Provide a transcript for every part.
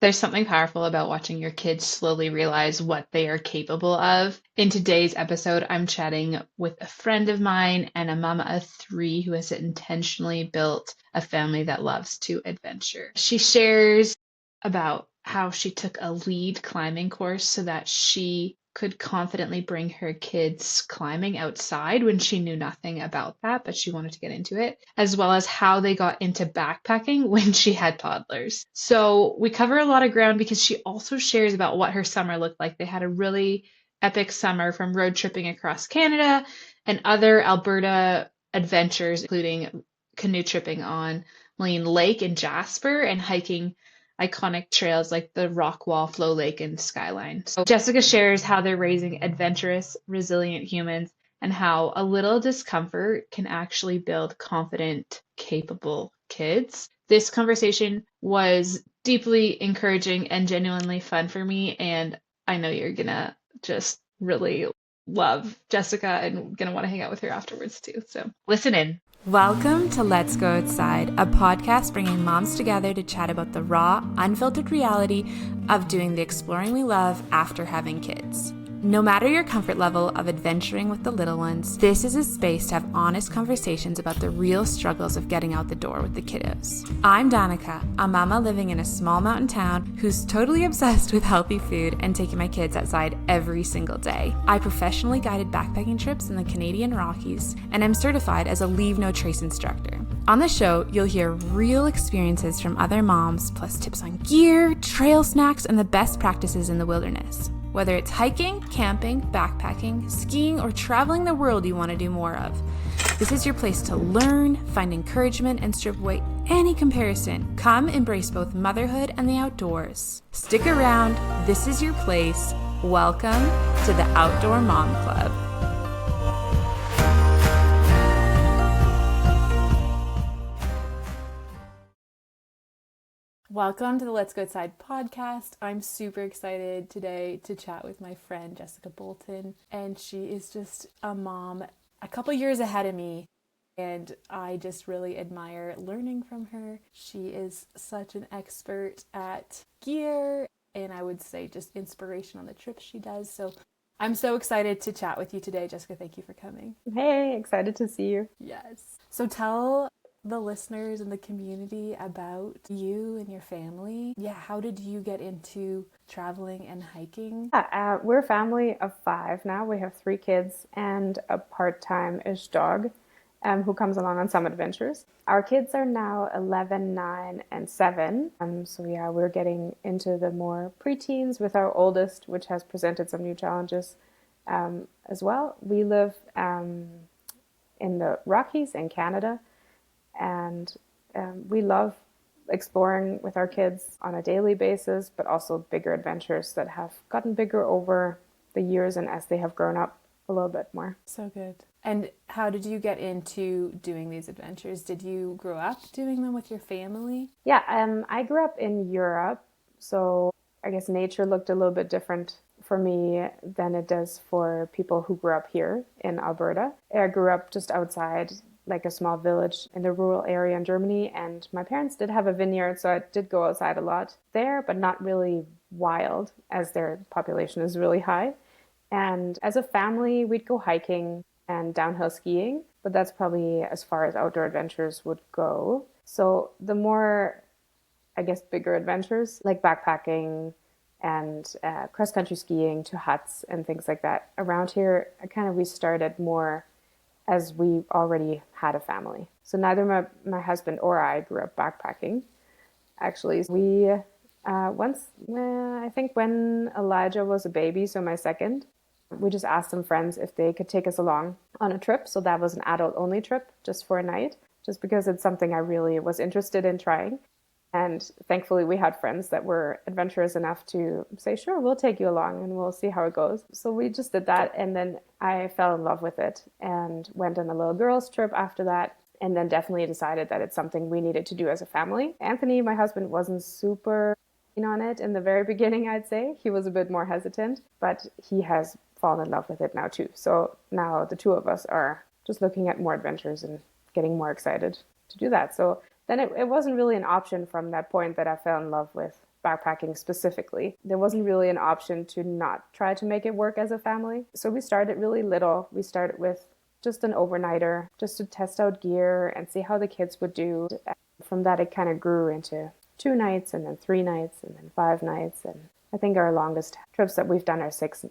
There's something powerful about watching your kids slowly realize what they are capable of. In today's episode, I'm chatting with a friend of mine and a mama of three who has intentionally built a family that loves to adventure. She shares about how she took a lead climbing course so that she could confidently bring her kids climbing outside when she knew nothing about that, but she wanted to get into it, as well as how they got into backpacking when she had toddlers. So we cover a lot of ground because she also shares about what her summer looked like. They had a really epic summer from road tripping across Canada and other Alberta adventures, including canoe tripping on Maligne Lake in Jasper and hiking iconic trails like the Rockwall, Flow Lake, and Skyline. So Jessica shares how they're raising adventurous, resilient humans and how a little discomfort can actually build confident, capable kids. This conversation was deeply encouraging and genuinely fun for me, and I know you're gonna just really love Jessica and gonna want to hang out with her afterwards too. So listen in. Welcome to Let's Go Outside, a podcast bringing moms together to chat about the raw, unfiltered reality of doing the exploring we love after having kids. No matter your comfort level of adventuring with the little ones, this is a space to have honest conversations about the real struggles of getting out the door with the kiddos. I'm Danica, a mama living in a small mountain town who's totally obsessed with healthy food and taking my kids outside every single day. I professionally guided backpacking trips in the Canadian Rockies, and I'm certified as a Leave No Trace instructor. On the show, you'll hear real experiences from other moms, plus tips on gear, trail snacks, and the best practices in the wilderness. Whether it's hiking, camping, backpacking, skiing, or traveling the world you want to do more of, this is your place to learn, find encouragement, and strip away any comparison. Come embrace both motherhood and the outdoors. Stick around. This is your place. Welcome to the Outdoor Mom Club. Welcome to the Let's Go Outside podcast. I'm super excited today to chat with my friend Jessica Bolton, and she is just a mom a couple years ahead of me, and I just really admire learning from her. She is such an expert at gear, and I would say just inspiration on the trips she does. So I'm so excited to chat with you today, Jessica. Thank you for coming. Hey, excited to see you. Yes. So tell the listeners and the community about you and your family. Yeah, how did you get into traveling and hiking? We're a family of 5 now. We have 3 kids and a part-time-ish dog who comes along on some adventures. Our kids are now 11, 9, and 7. So yeah, we're getting into the more preteens with our oldest, which has presented some new challenges as well. We live in the Rockies in Canada. And we love exploring with our kids on a daily basis, but also bigger adventures that have gotten bigger over the years and as they have grown up a little bit more. So good. And how did you get into doing these adventures? Did you grow up doing them with your family? Yeah, I grew up in Europe, so I guess nature looked a little bit different for me than it does for people who grew up here in Alberta. I grew up just outside like a small village in the rural area in Germany, and my parents did have a vineyard, so I did go outside a lot there, but not really wild as their population is really high. And as a family, we'd go hiking and downhill skiing, but that's probably as far as outdoor adventures would go. So the more, I guess, bigger adventures like backpacking and cross-country skiing to huts and things like that around here, we started more as we already had a family. So neither my husband or I grew up backpacking. Actually, we I think when Elijah was a baby, so my second, we just asked some friends if they could take us along on a trip. So that was an adult-only trip just for a night, just because it's something I really was interested in trying. And thankfully, we had friends that were adventurous enough to say, sure, we'll take you along and we'll see how it goes. So we just did that. And then I fell in love with it and went on a little girls trip after that. And then definitely decided that it's something we needed to do as a family. Anthony, my husband, wasn't super keen on it in the very beginning, I'd say. He was a bit more hesitant, but he has fallen in love with it now too. So now the two of us are just looking at more adventures and getting more excited to do that. So then it wasn't really an option from that point that I fell in love with backpacking specifically. There wasn't really an option to not try to make it work as a family. So we started really little. We started with just an overnighter, just to test out gear and see how the kids would do. And from that, it kind of grew into 2 nights and then 3 nights and then 5 nights. And I think our longest trips that we've done are 6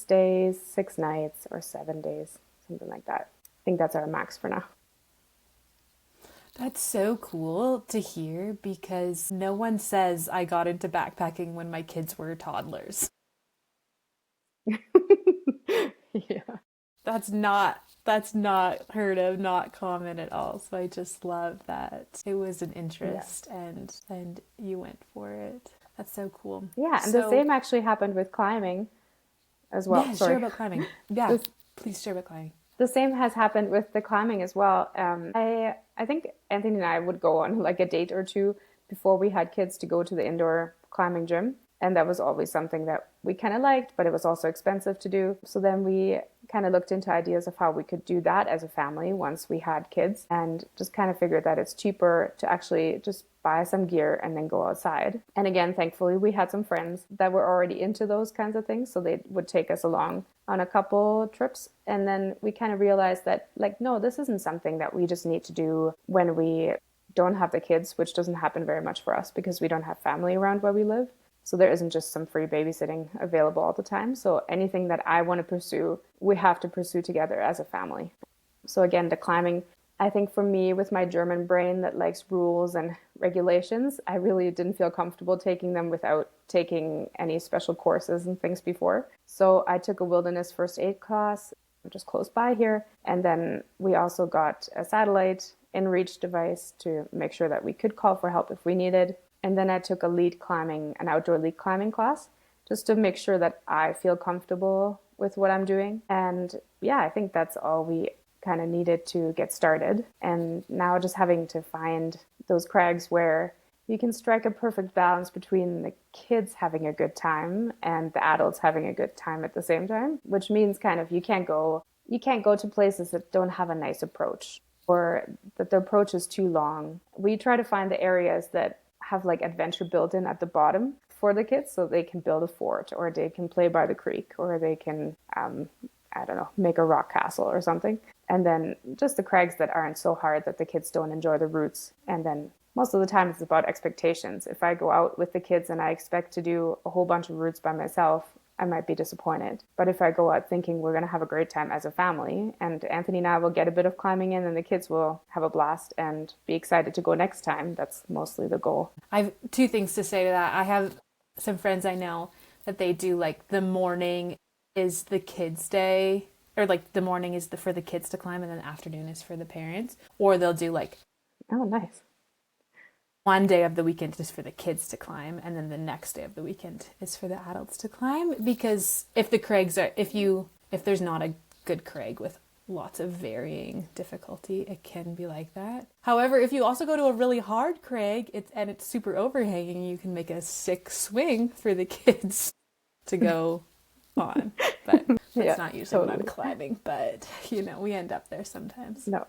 days, 6 nights, or 7 days, something like that. I think that's our max for now. That's so cool to hear, because no one says I got into backpacking when my kids were toddlers. Yeah. That's not heard of, not common at all. So I just love that it was an interest, and you went for it. That's so cool. Yeah, and the same actually happened with climbing as well. Yeah, Sorry. share about climbing. Yeah, please share about climbing. The same has happened with the climbing as well. I think Anthony and I would go on like a date or two before we had kids to go to the indoor climbing gym. And that was always something that we kind of liked, but it was also expensive to do. So then we kind of looked into ideas of how we could do that as a family once we had kids, and just kind of figured that it's cheaper to actually just buy some gear and then go outside. And again, thankfully, we had some friends that were already into those kinds of things. So they would take us along on a couple trips. And then we kind of realized that, like, no, this isn't something that we just need to do when we don't have the kids, which doesn't happen very much for us because we don't have family around where we live. So there isn't just some free babysitting available all the time. So anything that I want to pursue, we have to pursue together as a family. So again, the climbing, I think for me, with my German brain that likes rules and regulations, I really didn't feel comfortable taking them without taking any special courses and things before. So I took a wilderness first aid class just close by here. And then we also got a satellite in-reach device to make sure that we could call for help if we needed. And then I took an outdoor lead climbing class, just to make sure that I feel comfortable with what I'm doing. And yeah, I think that's all we kind of needed to get started. And now just having to find those crags where you can strike a perfect balance between the kids having a good time and the adults having a good time at the same time, which means kind of you can't go to places that don't have a nice approach, or that the approach is too long. We try to find the areas that have like adventure built in at the bottom for the kids, so they can build a fort, or they can play by the creek, or they can make a rock castle or something. And then just the crags that aren't so hard that the kids don't enjoy the routes. And then most of the time it's about expectations. If I go out with the kids and I expect to do a whole bunch of routes by myself, I might be disappointed. But if I go out thinking we're going to have a great time as a family, and Anthony and I will get a bit of climbing in, and the kids will have a blast and be excited to go next time, that's mostly the goal. I have 2 things to say to that. I have some friends I know that they do like the morning is the kids' day, or like the morning is for the kids to climb, and then the afternoon is for the parents. Or they'll do like, oh, nice. One day of the weekend is for the kids to climb, and then the next day of the weekend is for the adults to climb. Because if there's not a good crag with lots of varying difficulty, it can be like that. However, if you also go to a really hard crag, it's super overhanging, you can make a sick swing for the kids to go on. But that's not usually what I'm climbing, but we end up there sometimes. No.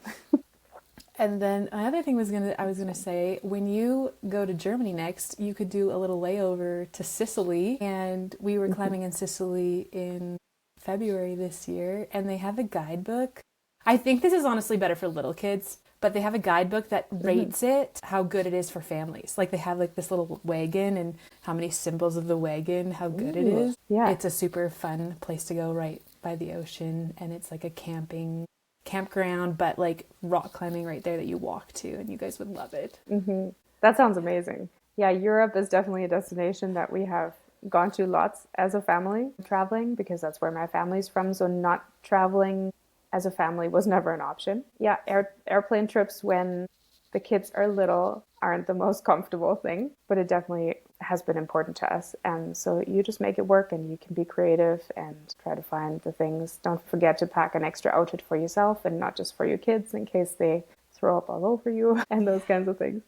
And then another thing I was gonna say, when you go to Germany next, you could do a little layover to Sicily. And we were climbing in Sicily in February this year, and they have a guidebook. I think this is honestly better for little kids, but they have a guidebook that rates it, how good it is for families. Like they have like this little wagon and how many symbols of the wagon, how good it is. Yeah. It's a super fun place to go right by the ocean, and it's like a campground, but like rock climbing right there that you walk to, and you guys would love it. Mm-hmm. That sounds amazing. Yeah, Europe is definitely a destination that we have gone to lots as a family, traveling, because that's where my family's from. So not traveling as a family was never an option. Yeah, airplane trips when the kids are little aren't the most comfortable thing, but it definitely has been important to us. And so you just make it work, and you can be creative and try to find the things. Don't forget to pack an extra outfit for yourself and not just for your kids in case they throw up all over you and those kinds of things.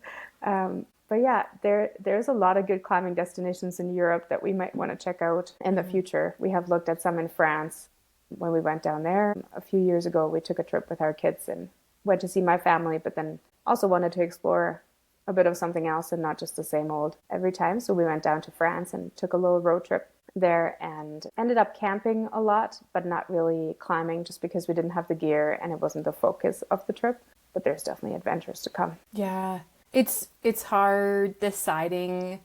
But yeah, there's a lot of good climbing destinations in Europe that we might want to check out in the future. We have looked at some in France. When we went down there a few years ago, we took a trip with our kids and went to see my family, but then also wanted to explore a bit of something else and not just the same old every time. So we went down to France and took a little road trip there and ended up camping a lot, but not really climbing just because we didn't have the gear and it wasn't the focus of the trip. But there's definitely adventures to come. Yeah. It's hard deciding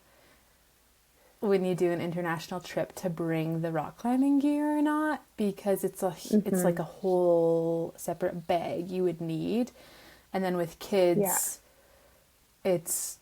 when you do an international trip to bring the rock climbing gear or not, because it's like a whole separate bag you would need. And then with kids, it's,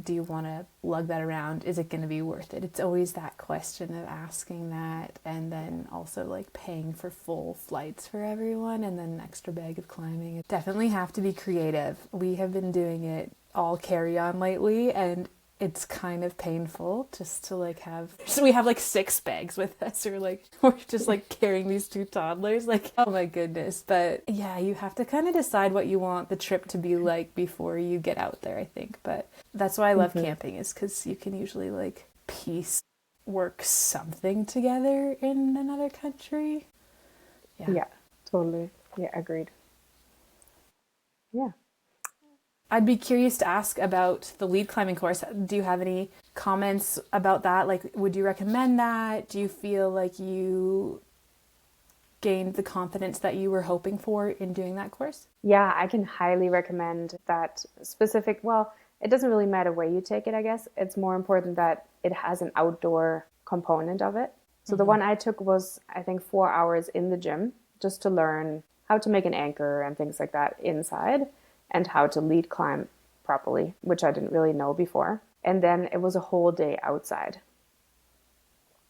do you want to lug that around? Is it going to be worth it? It's always that question of asking that, and then also like paying for full flights for everyone and then an extra bag of climbing. Definitely have to be creative. We have been doing it all carry-on lately, and it's kind of painful just to like have, so we have like 6 bags with us, or like we're just like carrying these 2 toddlers, like, oh my goodness. But yeah, you have to kind of decide what you want the trip to be like before you get out there, I think. But that's why I love camping, is because you can usually like piece work something together in another country. Yeah, totally. Yeah, agreed. Yeah. I'd be curious to ask about the lead climbing course. Do you have any comments about that? Like, would you recommend that? Do you feel like you gained the confidence that you were hoping for in doing that course? Yeah, I can highly recommend that specific. Well, it doesn't really matter where you take it, I guess. It's more important that it has an outdoor component of it. So the one I took was, I think, 4 hours in the gym just to learn how to make an anchor and things like that inside, and how to lead climb properly, which I didn't really know before. And then it was a whole day outside.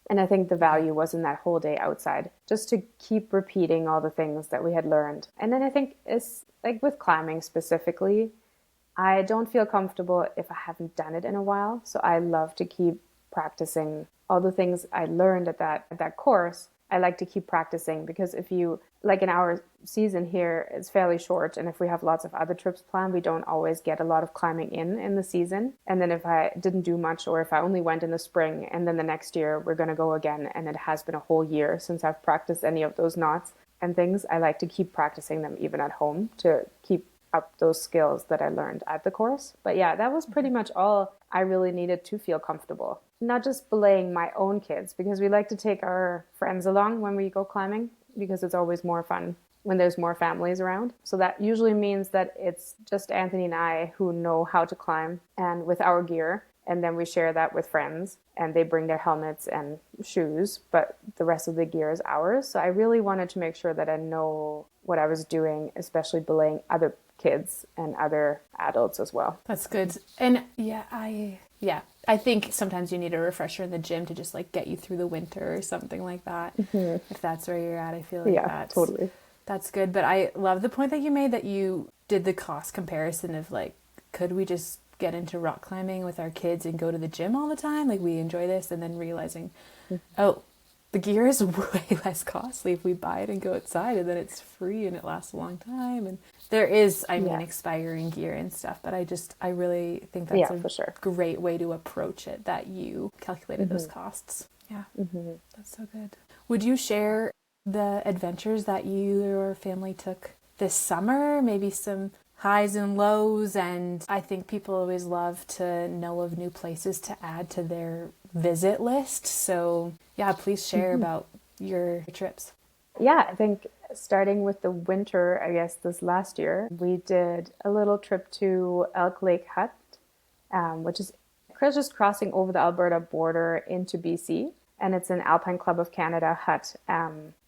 And I think the value was in that whole day outside, just to keep repeating all the things that we had learned. And then I think it's like with climbing specifically, I don't feel comfortable if I haven't done it in a while. So I love to keep practicing all the things I learned at that course. I like to keep practicing, because if you, like in our season here, it's fairly short. And if we have lots of other trips planned, we don't always get a lot of climbing in the season. And then if I didn't do much, or if I only went in the spring, and then the next year we're going to go again, and it has been a whole year since I've practiced any of those knots and things, I like to keep practicing them even at home to keep up those skills that I learned at the course. But yeah, that was pretty much all I really needed to feel comfortable. Not just belaying my own kids, because we like to take our friends along when we go climbing, because it's always more fun when there's more families around. So that usually means that it's just Anthony and I who know how to climb, and with our gear. And then we share that with friends, and they bring their helmets and shoes, but the rest of the gear is ours. So I really wanted to make sure that I know what I was doing, especially belaying other kids and other adults as well. That's good. And I think sometimes you need a refresher in the gym to just like get you through the winter or something like that. If that's where you're at, I feel like totally. That's good. But I love the point that you made, that you did the cost comparison of like, could we just get into rock climbing with our kids and go to the gym all the time? Like, we enjoy this, and then realizing, oh, the gear is way less costly if we buy it and go outside, and then it's free and it lasts a long time. And there is, expiring gear and stuff, but I really think that's for sure. Great way to approach it, that you calculated those costs. Yeah, that's so good. Would you share the adventures that your family took this summer? Maybe some highs and lows, and I think people always love to know of new places to add to their visit list. So yeah, please share about your trips. Yeah, I think starting with the winter, I guess this last year, we did a little trip to Elk Lake Hut, which is just crossing over the Alberta border into BC. And it's an Alpine Club of Canada hut.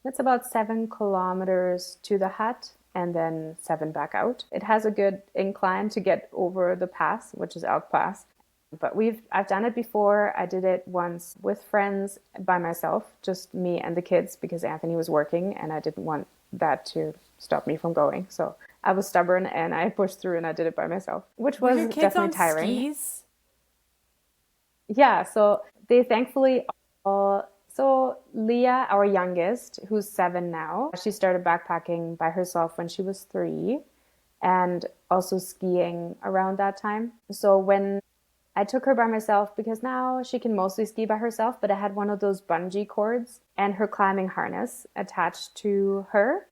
It's about 7 kilometers to the hut, and then 7 back out. It has a good incline to get over the pass, which is Elk Pass. But I've done it before. I did it once with friends, by myself, just me and the kids, because Anthony was working and I didn't want that to stop me from going. So I was stubborn and I pushed through and I did it by myself, which was your kids definitely on tiring. Skis? Yeah, so they thankfully all. So Leah, our youngest, who's 7 now, she started backpacking by herself when she was 3, and also skiing around that time. So when I took her by myself, because now she can mostly ski by herself, but I had one of those bungee cords and her climbing harness attached to her.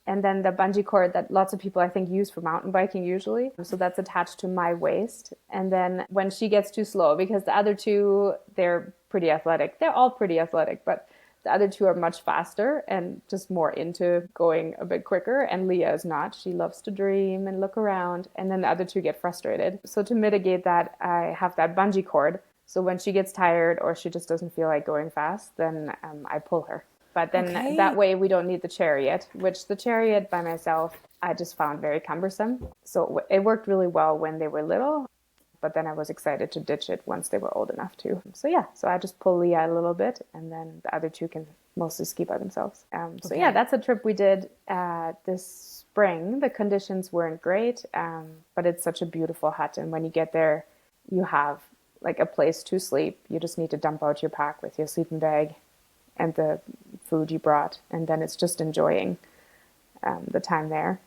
And then the bungee cord that lots of people I think use for mountain biking usually. So that's attached to my waist. And then when she gets too slow, because the other two, they're pretty athletic. They're all pretty athletic, but the other two are much faster and just more into going a bit quicker. And Leah is not. She loves to dream and look around. And then the other two get frustrated. So to mitigate that, I have that bungee cord. So when she gets tired or she just doesn't feel like going fast, then I pull her. But then that way we don't need the chariot, which the chariot by myself, I just found very cumbersome. So it worked really well when they were little, but then I was excited to ditch it once they were old enough to. So yeah, so I just pull Leah a little bit and then the other two can mostly ski by themselves. So yeah, that's a trip we did this spring. The conditions weren't great, but it's such a beautiful hut. And when you get there, you have like a place to sleep. You just need to dump out your pack with your sleeping bag and the food you brought, and then it's just enjoying the time there.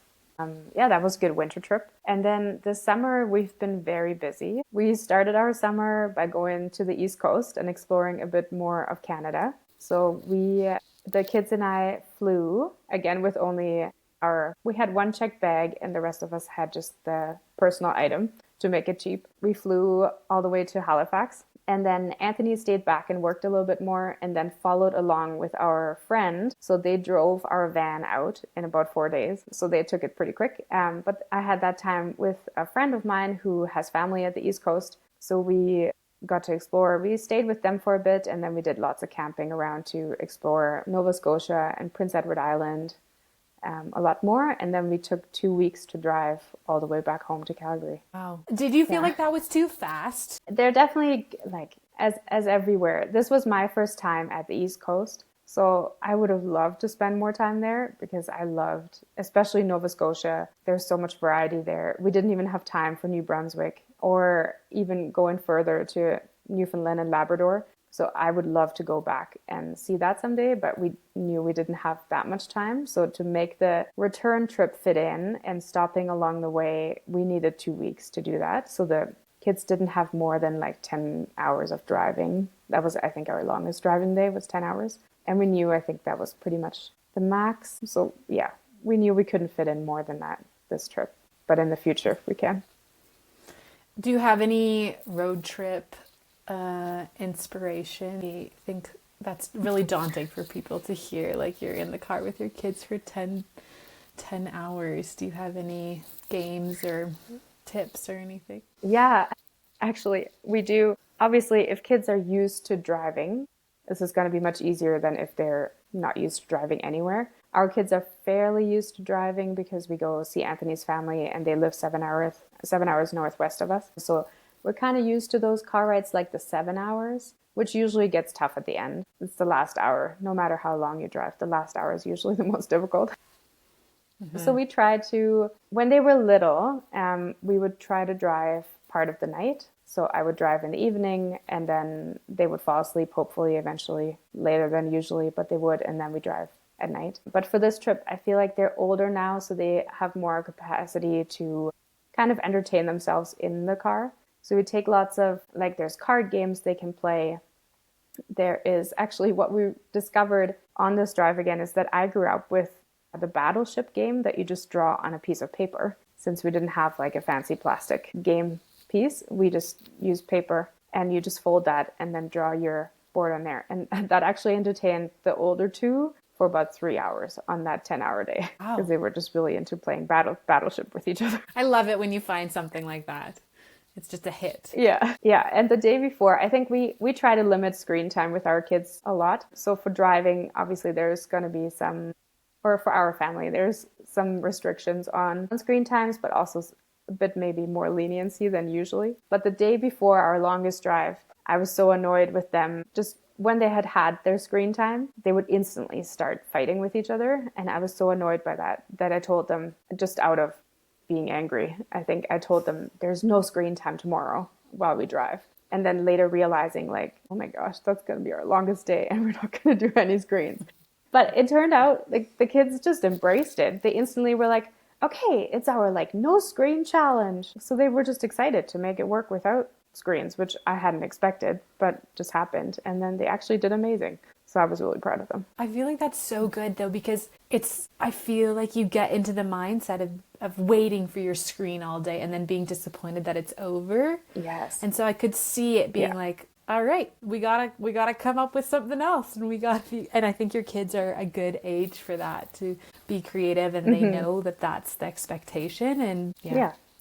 Yeah, that was a good winter trip. And then this summer, we've been very busy. We started our summer by going to the East Coast and exploring a bit more of Canada. So the kids and I flew, again with only we had one checked bag and the rest of us had just the personal item to make it cheap. We flew all the way to Halifax. And then Anthony stayed back and worked a little bit more and then followed along with our friend. So they drove our van out in about 4 days. So they took it pretty quick. But I had that time with a friend of mine who has family at the East Coast. So we got to explore. We stayed with them for a bit and then we did lots of camping around to explore Nova Scotia and Prince Edward Island. A lot more, and then we took 2 weeks to drive all the way back home to Calgary. Wow. Did you feel like that was too fast? They're definitely like as everywhere. This was my first time at the East Coast, so I would have loved to spend more time there because I loved, especially Nova Scotia. There's so much variety there. We didn't even have time for New Brunswick or even going further to Newfoundland and Labrador. So I would love to go back and see that someday, but we knew we didn't have that much time. So to make the return trip fit in and stopping along the way, we needed 2 weeks to do that. So the kids didn't have more than like 10 hours of driving. That was, I think, our longest driving day was 10 hours. And we knew, I think that was pretty much the max. So yeah, we knew we couldn't fit in more than that this trip, but in the future we can. Do you have any road trip inspiration? I think that's really daunting for people to hear, like you're in the car with your kids for 10 hours. Do you have any games or tips or anything? Yeah, actually we do. Obviously, if kids are used to driving, this is going to be much easier than if they're not used to driving anywhere. Our kids are fairly used to driving because we go see Anthony's family and they live 7 hours northwest of us. So we're kind of used to those car rides, like the 7 hours, which usually gets tough at the end. It's the last hour. No matter how long you drive, the last hour is usually the most difficult. Mm-hmm. So we tried to, when they were little, we would try to drive part of the night. So I would drive in the evening and then they would fall asleep, hopefully eventually later than usually, but they would, and then we drive at night. But for this trip, I feel like they're older now, so they have more capacity to kind of entertain themselves in the car. So we take lots of, like, there's card games they can play. There is actually, what we discovered on this drive again is that I grew up with the battleship game that you just draw on a piece of paper. Since we didn't have like a fancy plastic game piece, we just used paper and you just fold that and then draw your board on there. And that actually entertained the older two for about 3 hours on that 10-hour day. Wow. Because they were just really into playing battleship with each other. I love it when you find something like that. It's just a hit. Yeah. And the day before, I think we try to limit screen time with our kids a lot. So for driving, obviously there's going to be some, or for our family, there's some restrictions on screen times, but also a bit maybe more leniency than usually. But the day before our longest drive, I was so annoyed with them. Just when they had their screen time, they would instantly start fighting with each other. And I was so annoyed by that I told them, just out of being angry, I think I told them there's no screen time tomorrow while we drive. And then later realizing like, oh my gosh, that's going to be our longest day and we're not going to do any screens. But it turned out like the kids just embraced it. They instantly were like, okay, it's our like no screen challenge. So they were just excited to make it work without screens, which I hadn't expected, but just happened. And then they actually did amazing. So I was really proud of them. I feel like that's so good though, because I feel like you get into the mindset of waiting for your screen all day and then being disappointed that it's over. Yes. And so I could see it being like, all right, we gotta come up with something else, and and I think your kids are a good age for that, to be creative, and they know that that's the expectation, and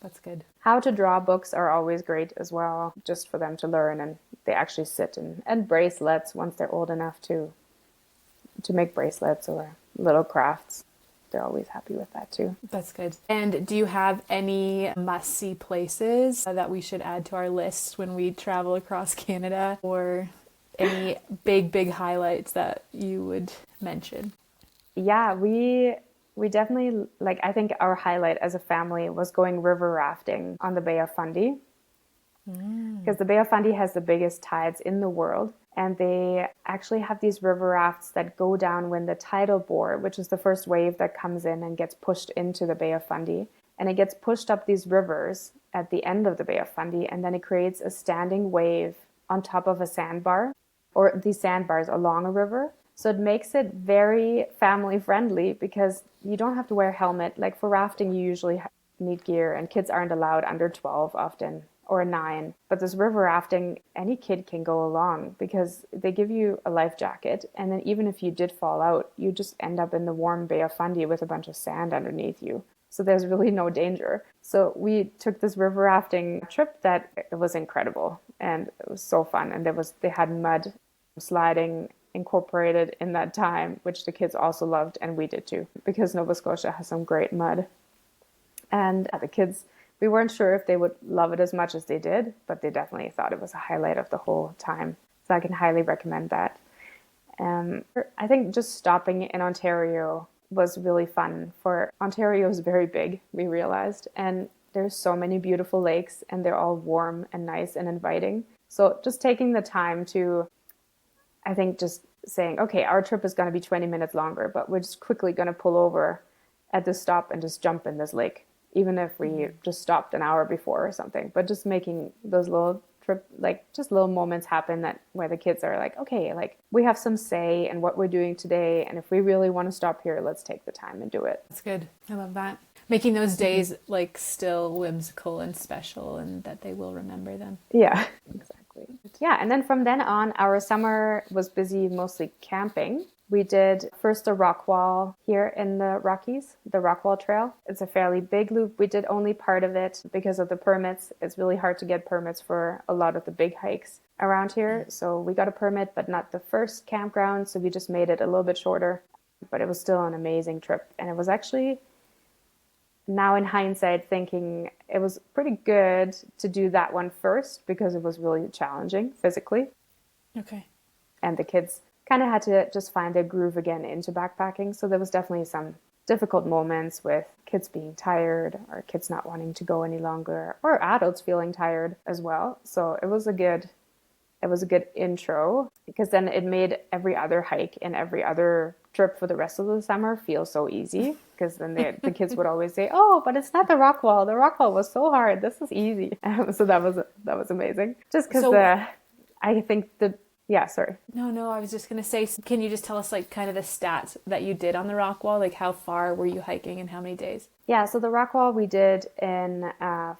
that's good. How to draw books are always great as well, just for them to learn, and they actually sit and bracelets once they're old enough to make bracelets or little crafts. They're always happy with that too. That's good. And do you have any must-see places that we should add to our list when we travel across Canada, or any big highlights that you would mention? Yeah, we definitely, like, I think our highlight as a family was going river rafting on the Bay of Fundy, because the Bay of Fundy has the biggest tides in the world. And they actually have these river rafts that go down when the tidal bore, which is the first wave that comes in and gets pushed into the Bay of Fundy. And it gets pushed up these rivers at the end of the Bay of Fundy. And then it creates a standing wave on top of a sandbar, or these sandbars along a river. So it makes it very family friendly, because you don't have to wear a helmet. Like for rafting, you usually need gear, and kids aren't allowed under 12 often, or 9. But this river rafting, any kid can go along, because they give you a life jacket. And then even if you did fall out, you just end up in the warm Bay of Fundy with a bunch of sand underneath you. So there's really no danger. So we took this river rafting trip that it was incredible, and it was so fun. And they had mud sliding incorporated in that time, which the kids also loved, and we did too, because Nova Scotia has some great mud. And the kids, we weren't sure if they would love it as much as they did, but they definitely thought it was a highlight of the whole time. So I can highly recommend that. I think just stopping in Ontario was really fun. For Ontario is very big, we realized, and there's so many beautiful lakes, and they're all warm and nice and inviting. So just taking the time to, I think, just saying, okay, our trip is going to be 20 minutes longer, but we're just quickly going to pull over at this stop and just jump in this lake, even if we just stopped an hour before or something. But just making those little just little moments happen, that where the kids are like, okay, like, we have some say in what we're doing today, and if we really want to stop here, let's take the time and do it. That's good. I love that. Making those days like still whimsical and special, and that they will remember them. Yeah, exactly. Yeah, and then from then on, our summer was busy mostly camping. We did first the Rockwall here in the Rockies, the Rockwall Trail. It's a fairly big loop. We did only part of it because of the permits. It's really hard to get permits for a lot of the big hikes around here. So we got a permit, but not the first campground. So we just made it a little bit shorter. But it was still an amazing trip. And it was actually, now in hindsight, thinking it was pretty good to do that one first, because it was really challenging physically. Okay. And the kids kind of had to just find their groove again into backpacking. So there was definitely some difficult moments with kids being tired, or kids not wanting to go any longer, or adults feeling tired as well. So it was a good intro, because then it made every other hike and every other trip for the rest of the summer feel so easy, because then the kids would always say, oh, but it's not the Rockwall. The Rockwall was so hard. This is easy. So that was amazing. Just because I think yeah, sorry. No, I was just going to say, can you just tell us like kind of the stats that you did on the Rockwall? Like how far were you hiking and how many days? Yeah, so the Rockwall we did in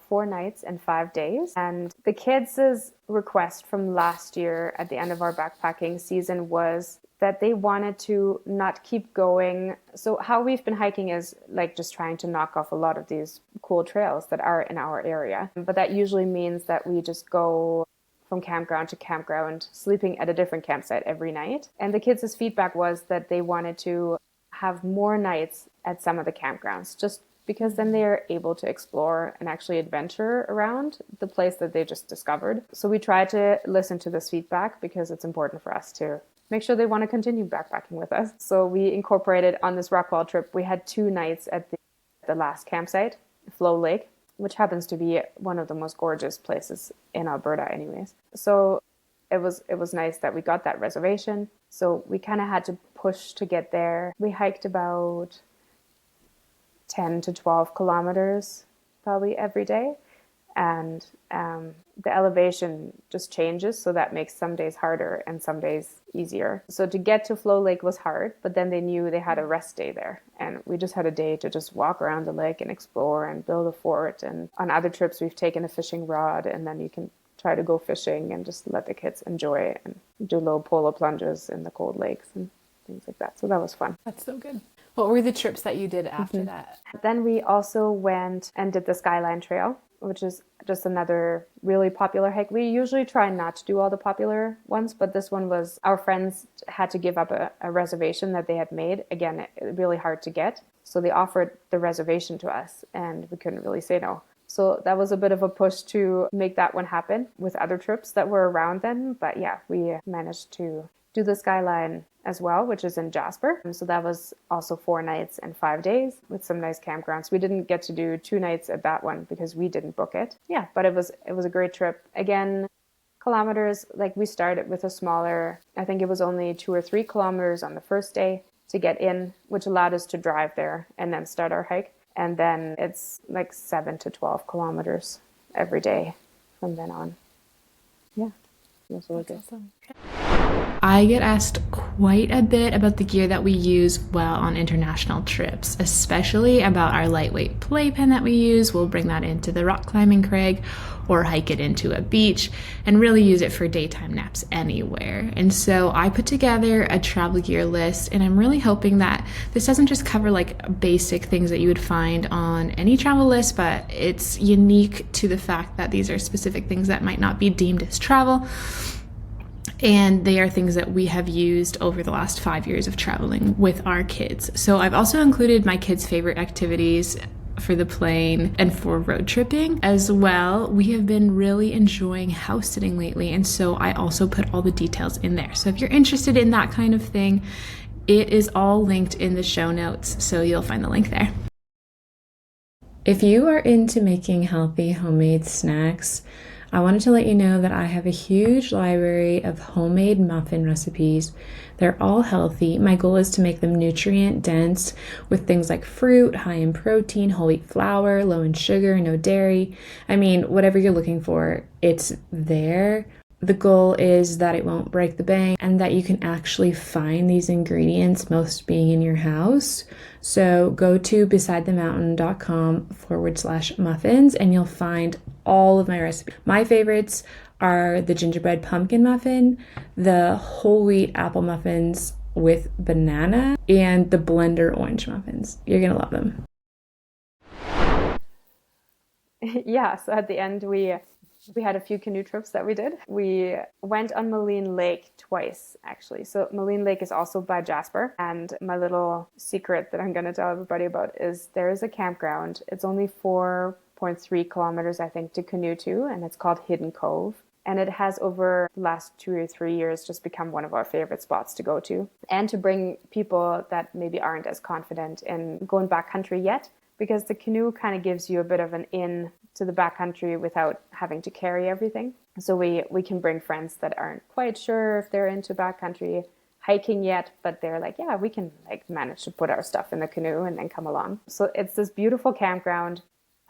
4 nights and 5 days. And the kids' request from last year at the end of our backpacking season was that they wanted to not keep going. So how we've been hiking is like just trying to knock off a lot of these cool trails that are in our area. But that usually means that we just go from campground to campground, sleeping at a different campsite every night. And the kids' feedback was that they wanted to have more nights at some of the campgrounds, just because then they're able to explore and actually adventure around the place that they just discovered. So we try to listen to this feedback, because it's important for us to make sure they want to continue backpacking with us. So we incorporated on this Rockwall trip, we had 2 nights at the last campsite, Flow Lake, which happens to be one of the most gorgeous places in Alberta anyways. So it was nice that we got that reservation. So we kind of had to push to get there. We hiked about 10 to 12 kilometers probably every day. and the elevation just changes, so that makes some days harder and some days easier. So to get to Flow Lake was hard, but then they knew they had a rest day there, and we just had a day to just walk around the lake and explore and build a fort. And on other trips we've taken a fishing rod, and then you can try to go fishing and just let the kids enjoy it and do little polo plunges in the cold lakes and things like that. So that was fun. That's so good. What were the trips that you did after that? Then we also went and did the Skyline Trail, which is just another really popular hike. We usually try not to do all the popular ones, but this one was, our friends had to give up a reservation that they had made. Again, really hard to get. So they offered the reservation to us, and we couldn't really say no. So that was a bit of a push to make that one happen with other trips that were around then. But yeah, we managed to do the Skyline as well, which is in Jasper. So that was also 4 nights and 5 days with some nice campgrounds. We didn't get to do 2 nights at that one because we didn't book it. Yeah, but it was a great trip. Again, kilometers, like we started with a smaller, I think it was only 2 or 3 kilometers on the first day to get in, which allowed us to drive there and then start our hike. And then it's like 7 to 12 kilometers every day from then on. Yeah, it was really good. Awesome. I get asked quite a bit about the gear that we use while on international trips, especially about our lightweight playpen that we use. We'll bring that into the rock climbing crag or hike it into a beach and really use it for daytime naps anywhere. And so I put together a travel gear list, and I'm really hoping that this doesn't just cover like basic things that you would find on any travel list, but it's unique to the fact that these are specific things that might not be deemed as travel. And they are things that we have used over the last 5 years of traveling with our kids. So I've also included my kids' favorite activities for the plane and for road tripping as well. We have been really enjoying house sitting lately, and so I also put all the details in there. So if you're interested in that kind of thing, it is all linked in the show notes, so you'll find the link there. If you are into making healthy homemade snacks, I wanted to let you know that I have a huge library of homemade muffin recipes. They're all healthy. My goal is to make them nutrient dense with things like fruit, high in protein, whole wheat flour, low in sugar, no dairy. I mean, whatever you're looking for, it's there. The goal is that it won't break the bank and that you can actually find these ingredients, most being in your house. So go to besidethemountain.com/muffins and you'll find all of my recipes. My favorites are the gingerbread pumpkin muffin, the whole wheat apple muffins with banana, and the blender orange muffins. You're gonna love them. Yeah, so at the end we had a few canoe trips that we did. We went on Maligne Lake twice, actually. So Maligne Lake is also by Jasper. And my little secret that I'm going to tell everybody about is there is a campground. It's only 4.3 kilometers, I think, to canoe to, and it's called Hidden Cove. And it has over the last 2 or 3 years just become one of our favorite spots to go to and to bring people that maybe aren't as confident in going backcountry yet, because the canoe kind of gives you a bit of an in to the backcountry without having to carry everything. So we can bring friends that aren't quite sure if they're into backcountry hiking yet, but they're like, yeah, we can like manage to put our stuff in the canoe and then come along. So it's this beautiful campground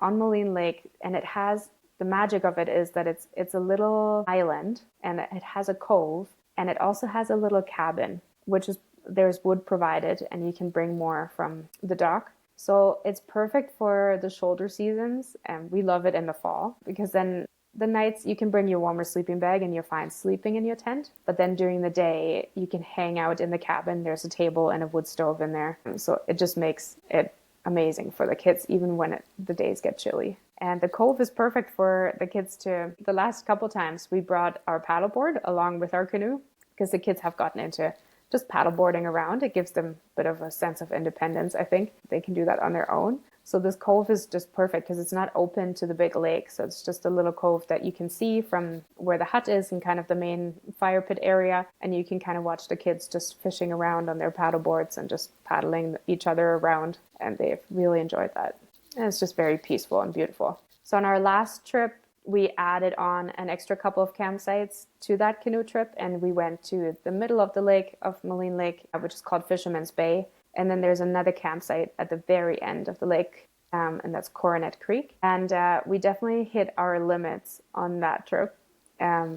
on Maligne Lake, and it has, the magic of it is that it's a little island and it has a cove, and it also has a little cabin, which is, there's wood provided and you can bring more from the dock. So it's perfect for the shoulder seasons, and we love it in the fall because then the nights you can bring your warmer sleeping bag and you're fine sleeping in your tent. But then during the day, you can hang out in the cabin. There's a table and a wood stove in there. So it just makes it amazing for the kids, even when the days get chilly. And the cove is perfect for the kids to, the last couple times we brought our paddleboard along with our canoe because the kids have gotten into just paddleboarding around. It gives them a bit of a sense of independence. I think they can do that on their own. So this cove is just perfect because it's not open to the big lake. So it's just a little cove that you can see from where the hut is and kind of the main fire pit area. And you can kind of watch the kids just fishing around on their paddleboards and just paddling each other around. And they've really enjoyed that. And it's just very peaceful and beautiful. So on our last trip, we added on an extra couple of campsites to that canoe trip, and we went to the middle of the lake of Maligne Lake, which is called Fisherman's Bay. And then there's another campsite at the very end of the lake and that's Coronet Creek. And we definitely hit our limits on that trip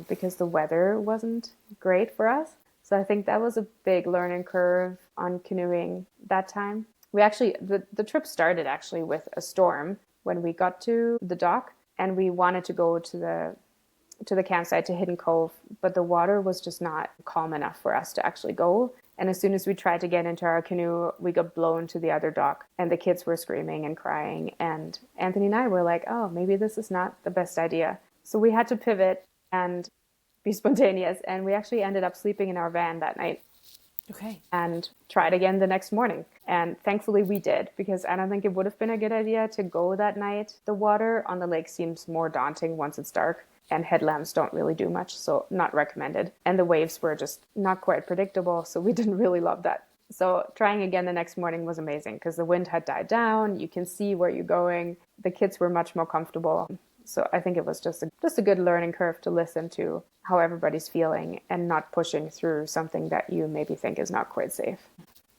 because the weather wasn't great for us. So I think that was a big learning curve on canoeing that time. We actually, the trip started actually with a storm when we got to the dock, and we wanted to go to the campsite to Hidden Cove, but the water was just not calm enough for us to actually go. And as soon as we tried to get into our canoe, we got blown to the other dock, and the kids were screaming and crying. And Anthony and I were like, oh, maybe this is not the best idea. So we had to pivot and be spontaneous. And we actually ended up sleeping in our van that night. Okay. And tried again the next morning. And thankfully we did, because I don't think it would have been a good idea to go that night. The water on the lake seems more daunting once it's dark, and headlamps don't really do much, so not recommended. And the waves were just not quite predictable, so we didn't really love that. So trying again the next morning was amazing because the wind had died down. You can see where you're going. The kids were much more comfortable. So I think it was just a good learning curve to listen to how everybody's feeling and not pushing through something that you maybe think is not quite safe.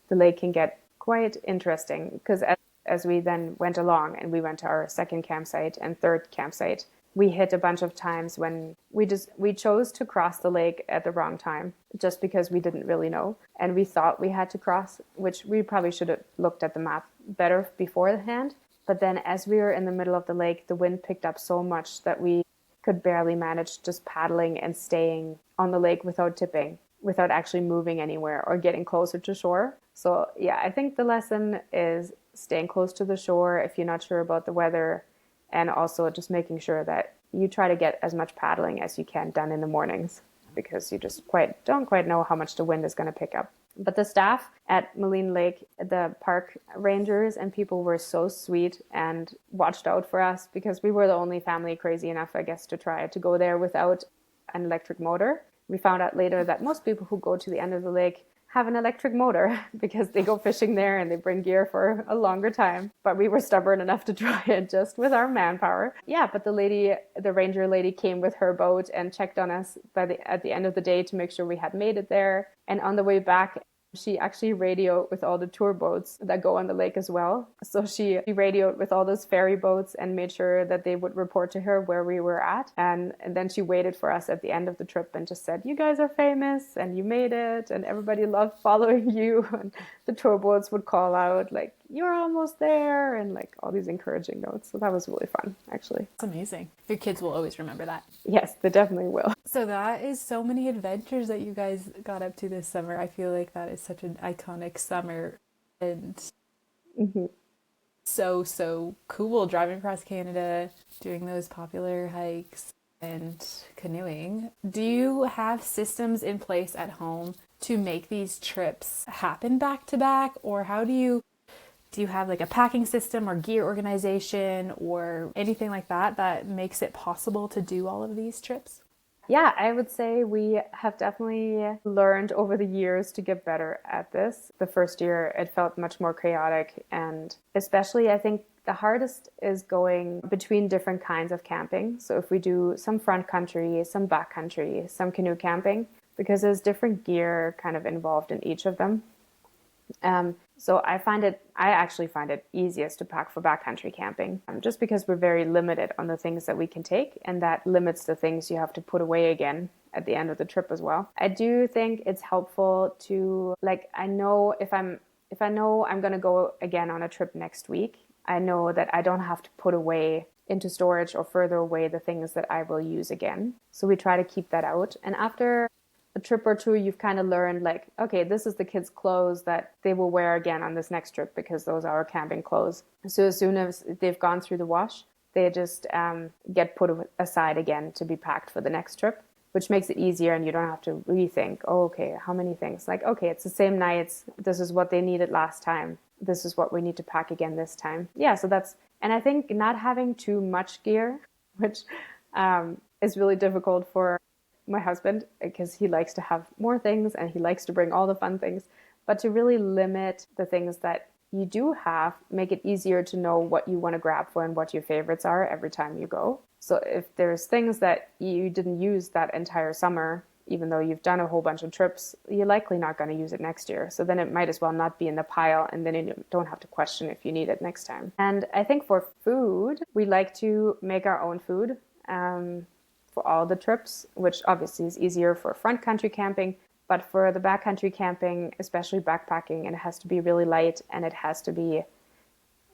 The lake can get quite interesting because as we then went along and we went to our second campsite and third campsite, we hit a bunch of times when we chose to cross the lake at the wrong time just because we didn't really know. And we thought we had to cross, which we probably should have looked at the map better beforehand. But then as we were in the middle of the lake, the wind picked up so much that we could barely manage just paddling and staying on the lake without tipping, without actually moving anywhere or getting closer to shore. So yeah, I think the lesson is staying close to the shore if you're not sure about the weather, and also just making sure that you try to get as much paddling as you can done in the mornings, because you just don't quite know how much the wind is going to pick up. But the staff at Maligne Lake, the park rangers and people were so sweet and watched out for us because we were the only family crazy enough, I guess, to try to go there without an electric motor. We found out later that most people who go to the end of the lake have an electric motor because they go fishing there and they bring gear for a longer time. But we were stubborn enough to try it just with our manpower. Yeah, but the ranger lady came with her boat and checked on us at the end of the day to make sure we had made it there. And on the way back, she actually radioed with all the tour boats that go on the lake as well. So she radioed with all those ferry boats and made sure that they would report to her where we were at. And then she waited for us at the end of the trip and just said, you guys are famous and you made it and everybody loved following you. And the tour boats would call out like, you're almost there, and like all these encouraging notes. So that was really fun, actually. That's amazing. Your kids will always remember that. Yes, they definitely will. So that is so many adventures that you guys got up to this summer. I feel like that is such an iconic summer, and so cool, driving across Canada, doing those popular hikes and canoeing. Do you have systems in place at home to make these trips happen back to back, or how do you have like a packing system or gear organization or anything like that makes it possible to do all of these trips? Yeah, I would say we have definitely learned over the years to get better at this. The first year, it felt much more chaotic, and especially I think the hardest is going between different kinds of camping. So if we do some front country, some back country, some canoe camping, because there's different gear kind of involved in each of them. So I actually find it easiest to pack for backcountry camping, just because we're very limited on the things that we can take, and that limits the things you have to put away again at the end of the trip as well. I do think it's helpful to, like, I know if I know I'm going to go again on a trip next week, I know that I don't have to put away into storage or further away the things that I will use again. So we try to keep that out. And after a trip or two, you've kind of learned like, okay, this is the kids' clothes that they will wear again on this next trip because those are our camping clothes. So as soon as they've gone through the wash, they just get put aside again to be packed for the next trip, which makes it easier, and you don't have to rethink, oh, okay, how many things? Like, okay, it's the same nights. This is what they needed last time. This is what we need to pack again this time. Yeah, so and I think not having too much gear, which is really difficult for my husband because he likes to have more things and he likes to bring all the fun things, but to really limit the things that you do have, make it easier to know what you want to grab for and what your favorites are every time you go. So if there's things that you didn't use that entire summer even though you've done a whole bunch of trips, you're likely not going to use it next year. So then it might as well not be in the pile, and then you don't have to question if you need it next time. And I think for food, we like to make our own food for all the trips, which obviously is easier for front country camping. But for the backcountry camping, especially backpacking, it has to be really light and it has to be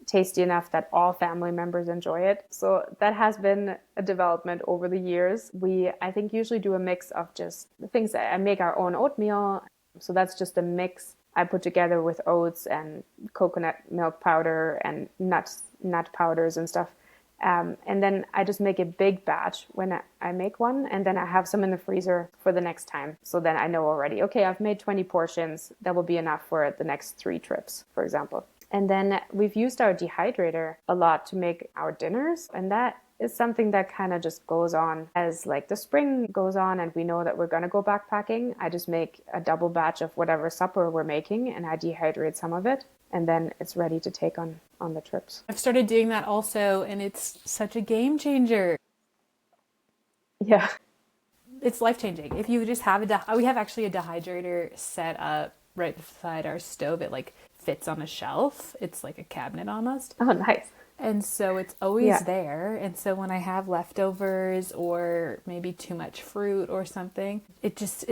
tasty enough that all family members enjoy it. So that has been a development over the years. We, I think, usually do a mix of just the things that I make our own oatmeal. So that's just a mix I put together with oats and coconut milk powder and nut powders and stuff. And then I just make a big batch when I make one, and then I have some in the freezer for the next time. So then I know already, okay, I've made 20 portions. That will be enough for the next 3 trips, for example. And then we've used our dehydrator a lot to make our dinners. And that is something that kind of just goes on as like the spring goes on and we know that we're going to go backpacking. I just make a double batch of whatever supper we're making and I dehydrate some of it. And then it's ready to take on the trips. I've started doing that also, and it's such a game changer. Yeah. It's life-changing. If you just have we have actually a dehydrator set up right beside our stove. It like fits on a shelf. It's like a cabinet almost. Oh, nice. And so it's always there. And so when I have leftovers or maybe too much fruit or something, it's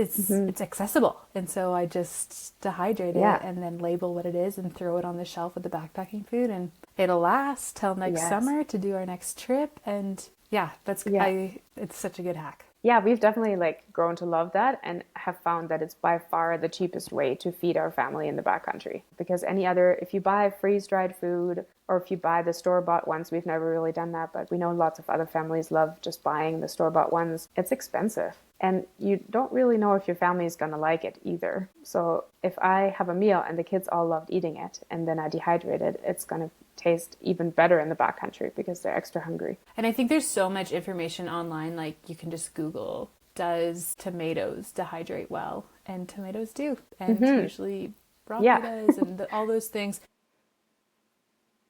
accessible. And so I just dehydrate it and then label what it is and throw it on the shelf with the backpacking food. And it'll last till next summer to do our next trip. And it's such a good hack. Yeah, we've definitely like grown to love that and have found that it's by far the cheapest way to feed our family in the backcountry. Because if you buy freeze-dried food or if you buy the store-bought ones, we've never really done that, but we know lots of other families love just buying the store-bought ones. It's expensive. And you don't really know if your family is going to like it either. So if I have a meal and the kids all loved eating it and then I dehydrate it, it's going to taste even better in the backcountry because they're extra hungry. And I think there's so much information online, like you can just Google, does tomatoes dehydrate well? And tomatoes do. And usually broccoli does and all those things.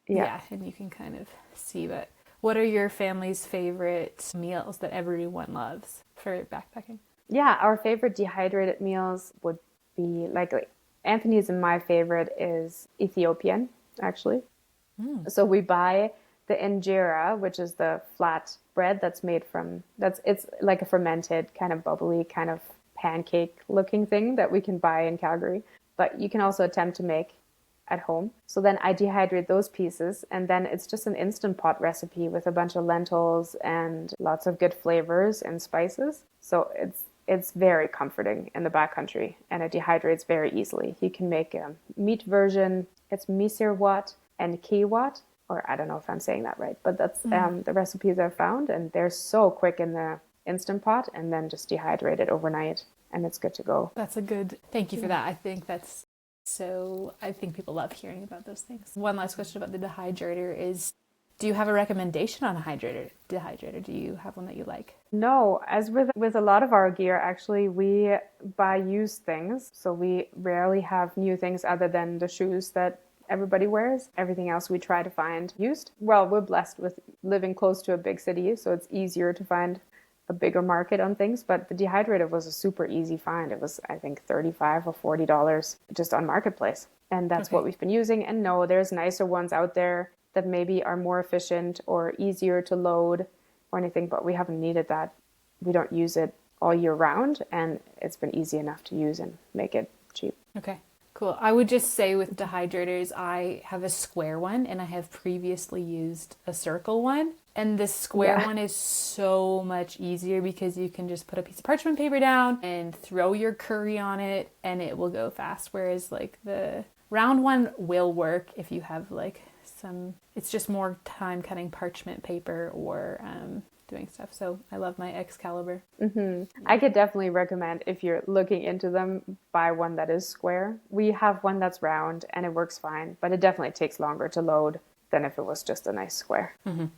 Yeah, and you can kind of see. But what are your family's favorite meals that everyone loves for backpacking? Yeah, our favorite dehydrated meals would be like Anthony's and my favorite is Ethiopian, actually. So we buy the injera, which is the flat bread that's made from, it's like a fermented kind of bubbly kind of pancake looking thing that we can buy in Calgary, but you can also attempt to make at home. So then I dehydrate those pieces and then it's just an Instant Pot recipe with a bunch of lentils and lots of good flavors and spices. So it's very comforting in the backcountry and it dehydrates very easily. You can make a meat version. It's misirwat and kiwat, or I don't know if I'm saying that right, but that's the recipes I've found, and they're so quick in the Instant Pot, and then just dehydrate it overnight, and it's good to go. Thank you for that. I think people love hearing about those things. One last question about the dehydrator is, do you have a recommendation on a dehydrator? Do you have one that you like? No, as with a lot of our gear, actually, we buy used things, so we rarely have new things other than the shoes that everybody wears. Everything else we try to find used. Well, we're blessed with living close to a big city, so it's easier to find a bigger market on things, but the dehydrator was a super easy find. It was, I think, $35 or $40 just on Marketplace. And that's what we've been using. And no, there's nicer ones out there that maybe are more efficient or easier to load or anything, but we haven't needed that. We don't use it all year round, and it's been easy enough to use and make it cheap. Okay. Cool. I would just say with dehydrators, I have a square one and I have previously used a circle one. And the square one is so much easier because you can just put a piece of parchment paper down and throw your curry on it and it will go fast. Whereas like the round one will work if you have like it's just more time cutting parchment paper or doing stuff. So I love my Excalibur. I could definitely recommend, if you're looking into them, buy one that is square. We have one that's round and it works fine, but it definitely takes longer to load than if it was just a nice square. Okay.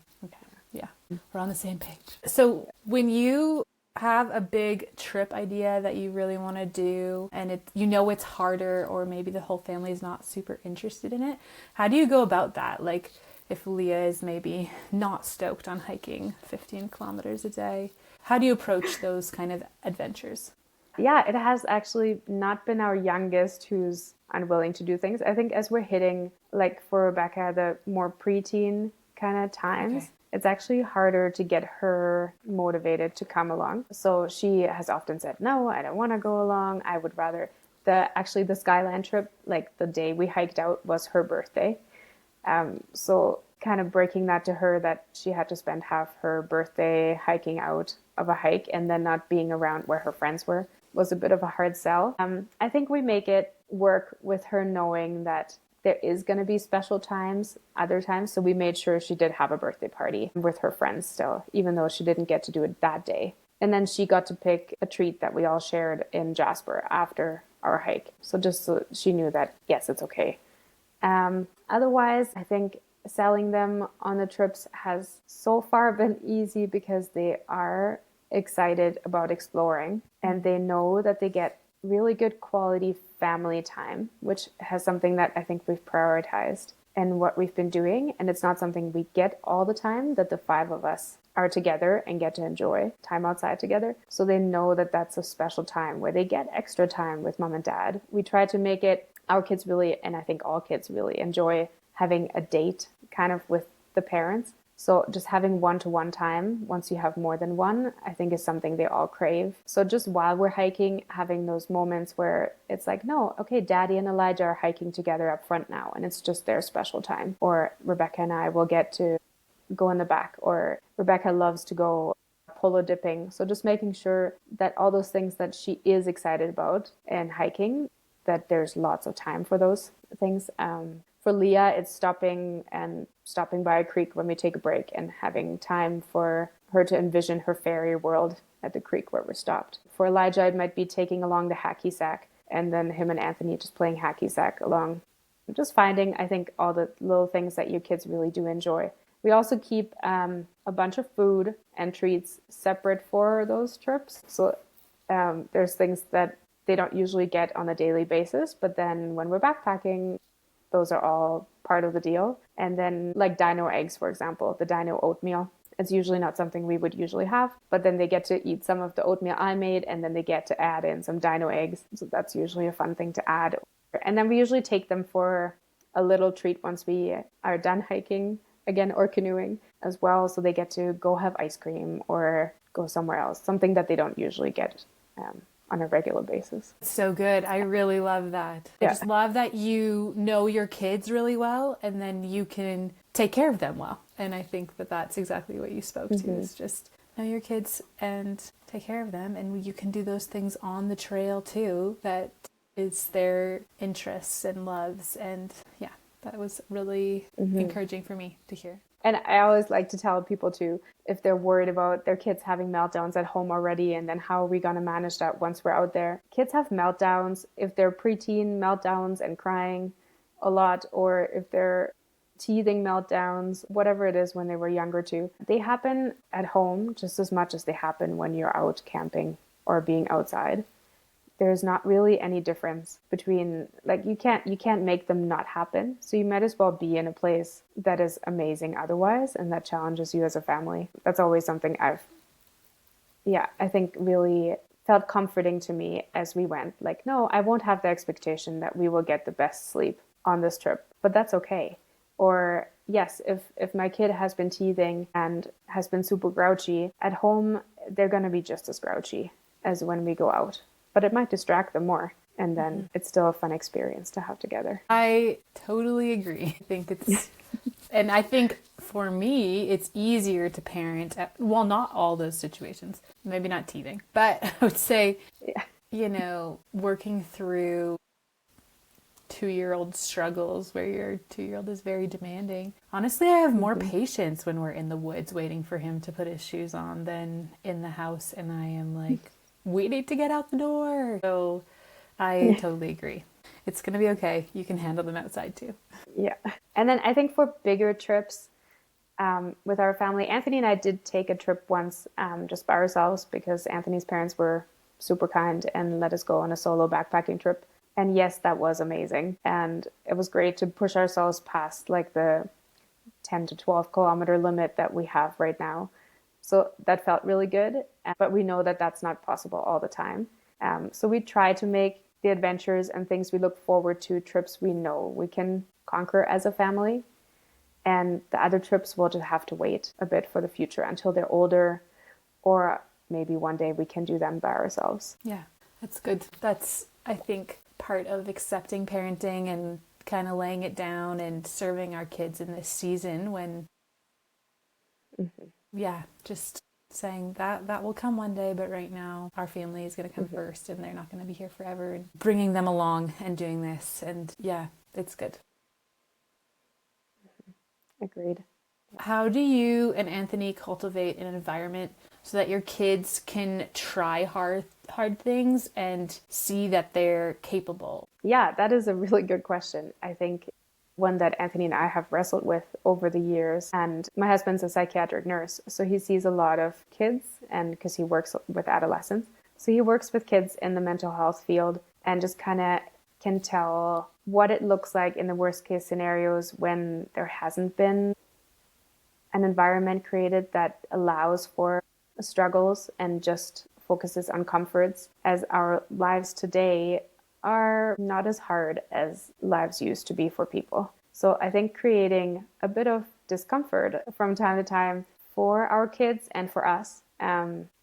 Yeah. We're on the same page. So when you have a big trip idea that you really want to do and it's harder, or maybe the whole family is not super interested in it, how do you go about that? Like, if Leah is maybe not stoked on hiking 15 kilometers a day, how do you approach those kind of adventures? Yeah, it has actually not been our youngest who's unwilling to do things. I think as we're hitting, like for Rebecca, the more preteen kind of times, Okay. it's actually harder to get her motivated to come along. So she has often said, no, I don't want to go along. I would rather the Skyline trip, like the day we hiked out was her birthday. So kind of breaking that to her that she had to spend half her birthday hiking out of a hike and then not being around where her friends were was a bit of a hard sell. I think we make it work with her knowing that there is going to be special times, other times. So we made sure she did have a birthday party with her friends still, even though she didn't get to do it that day. And then she got to pick a treat that we all shared in Jasper after our hike. So just so she knew that, yes, it's okay. Otherwise, I think selling them on the trips has so far been easy because they are excited about exploring and they know that they get really good quality family time, which has something that I think we've prioritized and what we've been doing. And it's not something we get all the time, that the five of us are together and get to enjoy time outside together. So they know that that's a special time where they get extra time with mom and dad. We try to make it, our kids really, and I think all kids really enjoy having a date kind of with the parents. So just having one-to-one time, once you have more than one, I think is something they all crave. So just while we're hiking, having those moments where it's like, no, okay, Daddy and Elijah are hiking together up front now, and it's just their special time. Or Rebecca and I will get to go in the back, or Rebecca loves to go polo dipping. So just making sure that all those things that she is excited about and hiking, that there's lots of time for those things. For Leah, it's stopping by a creek when we take a break and having time for her to envision her fairy world at the creek where we're stopped. For Elijah, it might be taking along the hacky sack and then him and Anthony just playing hacky sack along. Just finding, I think, all the little things that your kids really do enjoy. We also keep a bunch of food and treats separate for those trips. So there's things that they don't usually get on a daily basis, but then when we're backpacking, those are all part of the deal. And then like dino eggs, for example, the dino oatmeal. It's usually not something we would usually have, but then they get to eat some of the oatmeal I made and then they get to add in some dino eggs. So that's usually a fun thing to add. And then we usually take them for a little treat once we are done hiking again or canoeing as well. So they get to go have ice cream or go somewhere else, something that they don't usually get on a regular basis. So good. I really love that. Yeah. I just love that you know your kids really well and then you can take care of them well. And I think that that's exactly what you spoke to, is just know your kids and take care of them. And you can do those things on the trail too, that is their interests and loves. And yeah, that was really encouraging for me to hear. And I always like to tell people too, if they're worried about their kids having meltdowns at home already, and then how are we going to manage that once we're out there? Kids have meltdowns if they're preteen meltdowns and crying a lot, or if they're teething meltdowns, whatever it is when they were younger too. They happen at home just as much as they happen when you're out camping or being outside. There's not really any difference between, like, you can't make them not happen. So you might as well be in a place that is amazing otherwise and that challenges you as a family. That's always something I think really felt comforting to me as we went. Like, no, I won't have the expectation that we will get the best sleep on this trip, but that's okay. Or yes, if my kid has been teething and has been super grouchy, at home, they're going to be just as grouchy as when we go out. But it might distract them more. And then it's still a fun experience to have together. I totally agree. I think it's, and I think for me, it's easier to parent well, not all those situations, maybe not teething, but I would say, working through 2-year-old struggles where your 2-year-old is very demanding. Honestly, I have more patience when we're in the woods waiting for him to put his shoes on than in the house. And I am like, we need to get out the door. So I totally agree. It's going to be okay. You can handle them outside too. Yeah. And then I think for bigger trips with our family, Anthony and I did take a trip once just by ourselves because Anthony's parents were super kind and let us go on a solo backpacking trip. And yes, that was amazing. And it was great to push ourselves past like the 10 to 12 kilometer limit that we have right now. So that felt really good. But we know that that's not possible all the time. So we try to make the adventures and things we look forward to trips we know we can conquer as a family. And the other trips will just have to wait a bit for the future until they're older, or maybe one day we can do them by ourselves. Yeah, that's good. That's, I think, part of accepting parenting and kind of laying it down and serving our kids in this season when, yeah, just saying that will come one day, but right now our family is going to come first and they're not going to be here forever, and bringing them along and doing this. And yeah, it's good. Agreed. How do you and Anthony cultivate an environment so that your kids can try hard things and see that they're capable? Yeah, that is a really good question. I think one that Anthony and I have wrestled with over the years. And my husband's a psychiatric nurse, so he sees a lot of kids, and because he works with adolescents. So he works with kids in the mental health field and just kind of can tell what it looks like in the worst case scenarios when there hasn't been an environment created that allows for struggles and just focuses on comforts, as our lives today are not as hard as lives used to be for people. So I think creating a bit of discomfort from time to time for our kids and for us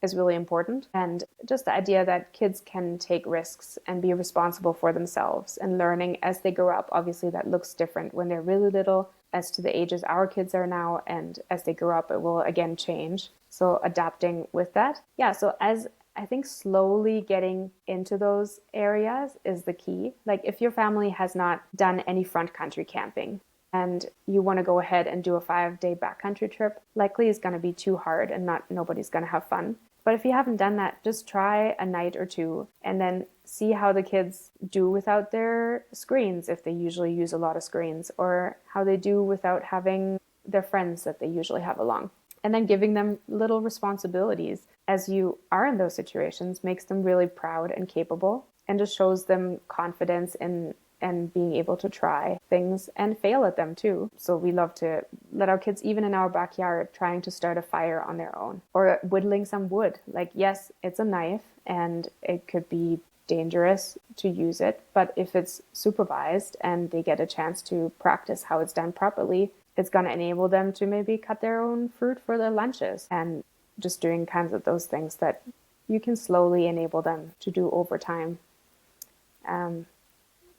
is really important. And just the idea that kids can take risks and be responsible for themselves and learning as they grow up. Obviously, that looks different when they're really little as to the ages our kids are now. And as they grow up, it will again change. So adapting with that. Yeah, so as I think slowly getting into those areas is the key. Like if your family has not done any front country camping and you want to go ahead and do a 5-day backcountry trip, likely it's going to be too hard and nobody's going to have fun. But if you haven't done that, just try a night or two and then see how the kids do without their screens, if they usually use a lot of screens, or how they do without having their friends that they usually have along. And then giving them little responsibilities as you are in those situations makes them really proud and capable, and just shows them confidence in and being able to try things and fail at them too. So we love to let our kids, even in our backyard, trying to start a fire on their own or whittling some wood. Like, yes, it's a knife and it could be dangerous to use it, but if it's supervised and they get a chance to practice how it's done properly, it's going to enable them to maybe cut their own fruit for their lunches, and just doing kinds of those things that you can slowly enable them to do over time.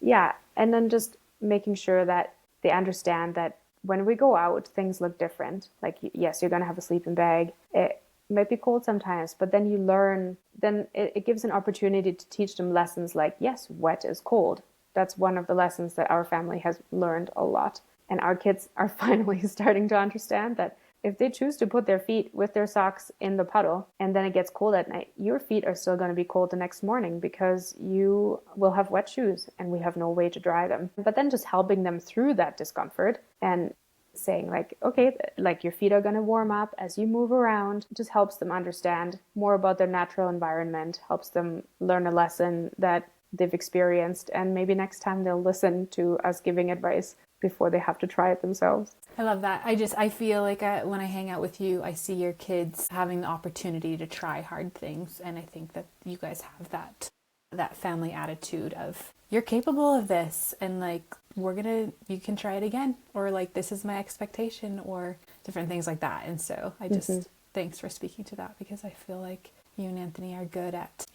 Yeah, and then just making sure that they understand that when we go out, things look different. Like, yes, you're going to have a sleeping bag. It might be cold sometimes, but then you learn, then it gives an opportunity to teach them lessons like, yes, wet is cold. That's one of the lessons that our family has learned a lot. And our kids are finally starting to understand that if they choose to put their feet with their socks in the puddle and then it gets cold at night, your feet are still going to be cold the next morning because you will have wet shoes and we have no way to dry them. But then just helping them through that discomfort and saying like, okay, like your feet are going to warm up as you move around, just helps them understand more about their natural environment, helps them learn a lesson that they've experienced, and maybe next time they'll listen to us giving advice before they have to try it themselves. I love that. I feel like when I hang out with you, I see your kids having the opportunity to try hard things. And I think that you guys have that family attitude of, you're capable of this. And like, you can try it again. Or like, this is my expectation, or different things like that. And so I just, thanks for speaking to that, because I feel like you and Anthony are good at,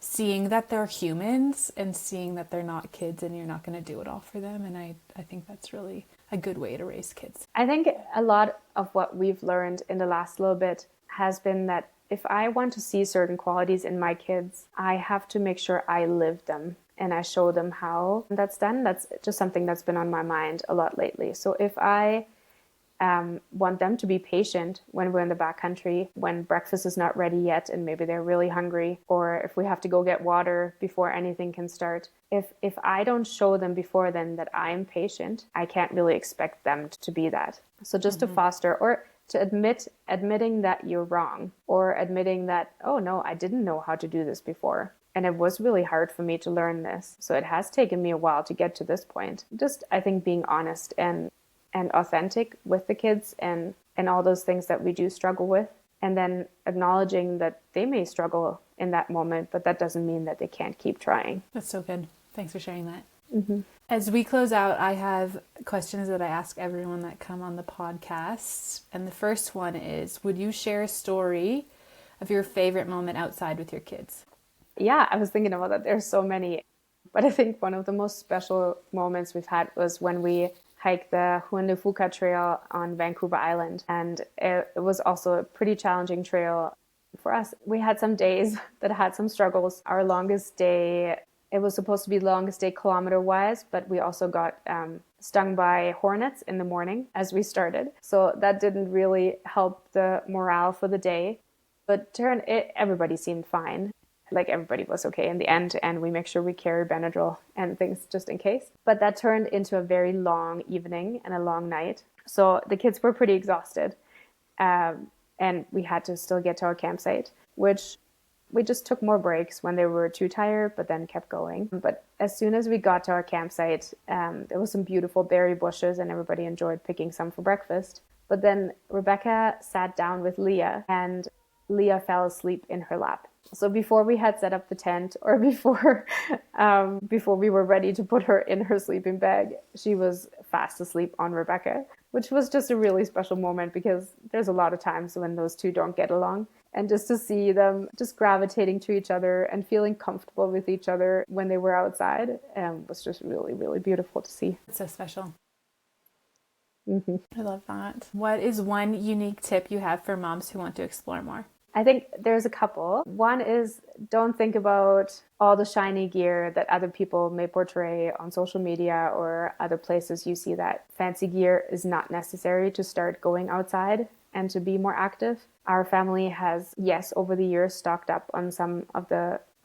seeing that they're humans and seeing that they're not kids and you're not going to do it all for them. And I think that's really a good way to raise kids. I think a lot of what we've learned in the last little bit has been that if I want to see certain qualities in my kids, I have to make sure I live them and I show them how that's done. That's just something that's been on my mind a lot lately. So if I want them to be patient when we're in the backcountry, when breakfast is not ready yet and maybe they're really hungry, or if we have to go get water before anything can start. If I don't show them before then that I'm patient, I can't really expect them to be that. So just to foster, or to admitting that you're wrong, or admitting that, oh no, I didn't know how to do this before. And it was really hard for me to learn this. So it has taken me a while to get to this point. Just, I think, being honest and authentic with the kids and all those things that we do struggle with. and then acknowledging that they may struggle in that moment, but that doesn't mean that they can't keep trying. That's so good. Thanks for sharing that. Mm-hmm. As we close out, I have questions that I ask everyone that come on the podcast. And the first one is, would you share a story of your favorite moment outside with your kids? Yeah, I was thinking about that. There's so many. But I think one of the most special moments we've had was when we hiked the Rockwall Trail on Vancouver Island. And it was also a pretty challenging trail for us. We had some days that had some struggles. Our longest day, it was supposed to be the longest day kilometer-wise, but we also got stung by hornets in the morning as we started. So that didn't really help the morale for the day. But everybody seemed fine. Like everybody was okay in the end, and we make sure we carry Benadryl and things just in case. But that turned into a very long evening and a long night. So the kids were pretty exhausted, and we had to still get to our campsite, which we just took more breaks when they were too tired, but then kept going. But as soon as we got to our campsite, there was some beautiful berry bushes, and everybody enjoyed picking some for breakfast. But then Rebecca sat down with Leah, and Leah fell asleep in her lap. So before we had set up the tent, or before we were ready to put her in her sleeping bag, she was fast asleep on Rebecca, which was just a really special moment because there's a lot of times when those two don't get along. And just to see them just gravitating to each other and feeling comfortable with each other when they were outside was just really, really beautiful to see. It's so special. Mm-hmm. I love that. What is one unique tip you have for moms who want to explore more? I think there's a couple. One is, don't think about all the shiny gear that other people may portray on social media or other places you see that fancy gear is not necessary to start going outside and to be more active. Our family has, yes, over the years stocked up on some of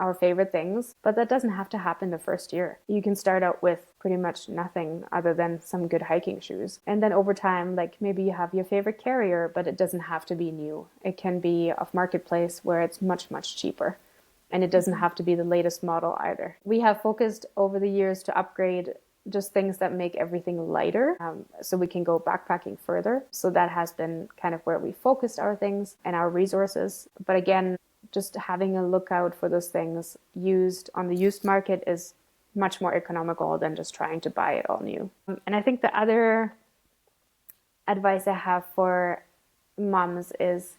our favorite things, but that doesn't have to happen the first year. You can start out with pretty much nothing other than some good hiking shoes. And then over time, like maybe you have your favorite carrier, but it doesn't have to be new. It can be off marketplace where it's much, much cheaper. And it doesn't have to be the latest model either. We have focused over the years to upgrade just things that make everything lighter, so we can go backpacking further. So that has been kind of where we focused our things and our resources. But again, just having a lookout for those things used on the used market is much more economical than just trying to buy it all new. And I think the other advice I have for moms is,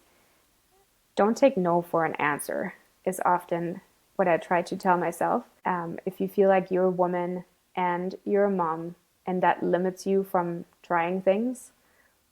don't take no for an answer, is often what I try to tell myself. If you feel like you're a woman and you're a mom and that limits you from trying things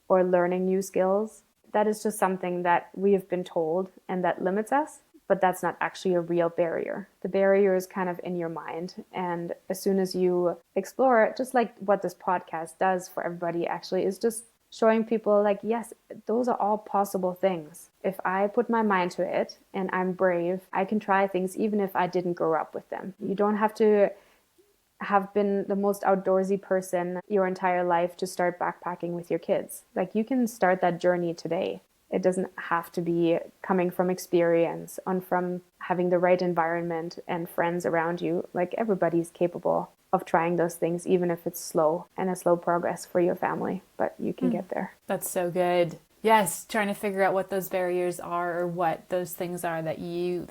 or learning new skills, that is just something that we have been told and that limits us, but that's not actually a real barrier. The barrier is kind of in your mind. And as soon as you explore it, just like what this podcast does for everybody actually, is just showing people like, yes, those are all possible things. If I put my mind to it and I'm brave, I can try things even if I didn't grow up with them. You don't have to have been the most outdoorsy person your entire life to start backpacking with your kids. Like, you can start that journey today. It doesn't have to be coming from experience and from having the right environment and friends around you. Like, everybody's capable of trying those things, even if it's slow and a slow progress for your family, but you can get there. That's so good. Yes, trying to figure out what those barriers are or what those things are that you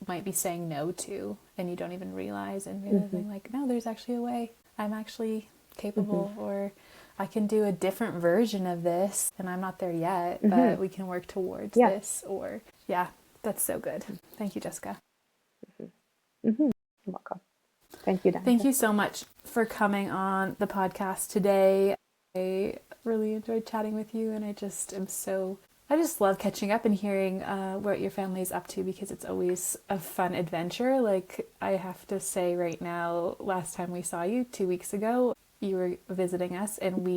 might be saying no to and you don't even realize, and realizing like, no, there's actually a way. I'm actually capable, or I can do a different version of this and I'm not there yet, but we can work towards this. Or that's so good. Thank you, Jessica. You're welcome. Thank you, Danica. Thank you so much for coming on the podcast today. I really enjoyed chatting with you, and I just love catching up and hearing what your family is up to, because it's always a fun adventure. Like, I have to say right now, last time we saw you 2 weeks ago, you were visiting us, and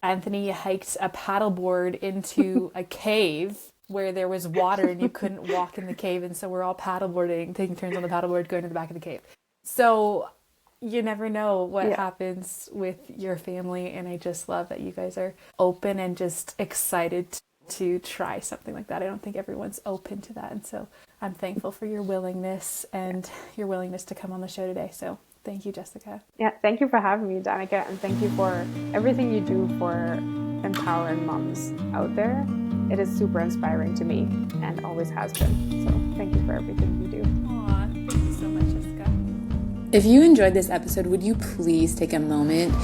Anthony hiked a paddleboard into a cave where there was water and you couldn't walk in the cave, and so we're all paddleboarding, taking turns on the paddleboard, going to the back of the cave. So you never know what happens with your family, and I just love that you guys are open and just excited to try something like that. I don't think everyone's open to that, and so I'm thankful for your willingness and your willingness to come on the show today. So thank you, Jessica. Yeah, thank you for having me, Danica, and thank you for everything you do for empowering moms out there. it is super inspiring to me and always has been. So thank you for everything you do. Aw, thank you so much, Jessica. If you enjoyed this episode, would you please take a moment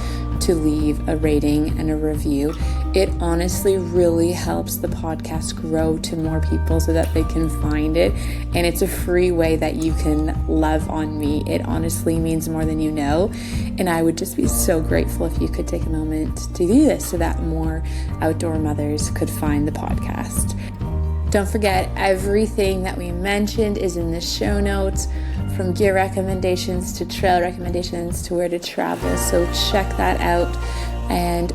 to leave a rating and a review? It honestly really helps the podcast grow to more people so that they can find it. And it's a free way that you can love on me. It honestly means more than you know. And I would just be so grateful if you could take a moment to do this so that more outdoor mothers could find the podcast. Don't forget, everything that we mentioned is in the show notes, from gear recommendations to trail recommendations to where to travel. So check that out, and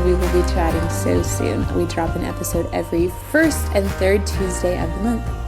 we will be chatting so soon. We drop an episode every first and third Tuesday of the month.